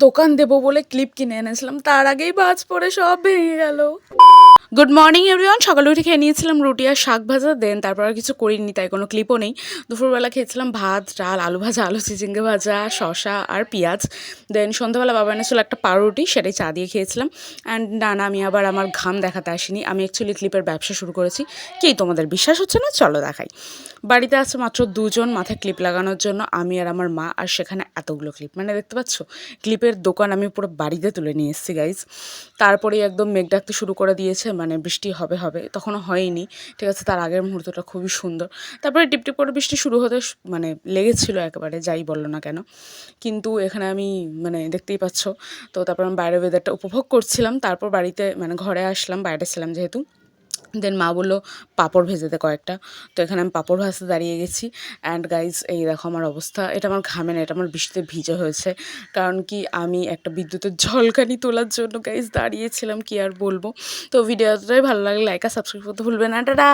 দোকান দেবো বলে ক্লিপ কিনে এনেছিলাম, তার আগেই বাজ পড়ে সব ভেঙে গেল। Good morning everyone. সকালে উঠে খেয়ে নিয়েছিলাম রুটি আর শাক ভাজা, দেন তারপর আর কিছু করিনি, তাই কোনো ক্লিপও নেই। দুপুরবেলা খেয়েছিলাম ভাত, ডাল, আলু ভাজা, আলু চিচিঙ্গে ভাজা, শসা আর পেঁয়াজ। দেন সন্ধ্যাবেলা বাবা এনেছিল একটা পাউরুটি, সেটাই চা দিয়ে খেয়েছিলাম। অ্যান্ড না না, আমি আবার আমার ঘাম দেখাতে আসিনি, আমি অ্যাকচুয়ালি ক্লিপের ব্যবসা শুরু করেছি। কি তোমাদের বিশ্বাস হচ্ছে না? চলো দেখাই। বাড়িতে আছে মাত্র দুজন মাথায় ক্লিপ লাগানোর জন্য, আমি আর আমার মা, আর সেখানে এতগুলো ক্লিপ, মানে দেখতে পাচ্ছ ক্লিপের দোকান আমি পুরো বাড়িতে তুলে নিয়ে এসেছি গাইজ। তারপরেই একদম মেঘ ডাকতে শুরু করে দিয়েছে, মানে বৃষ্টি হবে হবে, তখনও হয়নি, ঠিক আছে। তার আগের মুহূর্তটা খুবই সুন্দর। তারপরে টিপটিপ করে বৃষ্টি শুরু হতে মানে লেগেছিল একেবারে, যাই বললো না কেন। কিন্তু এখানে আমি মানে দেখতেই পাচ্ছ। তো তারপর আমি বাইরের ওয়েদারটা উপভোগ করছিলাম, তারপর বাড়িতে মানে ঘরে আসলাম, বাইরে ছিলাম যেহেতু। দেন মা বললো পাঁপড় ভেজে দে কয়েকটা। তো এখানে আমি পাঁপড় ভাজতে দাঁড়িয়ে গেছি। অ্যান্ড গাইজ এই দেখো আমার অবস্থা, এটা আমার ঘামে না, এটা আমার বৃষ্টিতে ভিজে হয়েছে। কারণ কি আমি একটা বিদ্যুতের ঝলকানি তোলার জন্য গাইজ দাঁড়িয়েছিলাম, কি আর বলবো। তো ভিডিওটাই ভালো লাগলে লাইক আর সাবস্ক্রাইব করতে ভুলবে না। টাটা।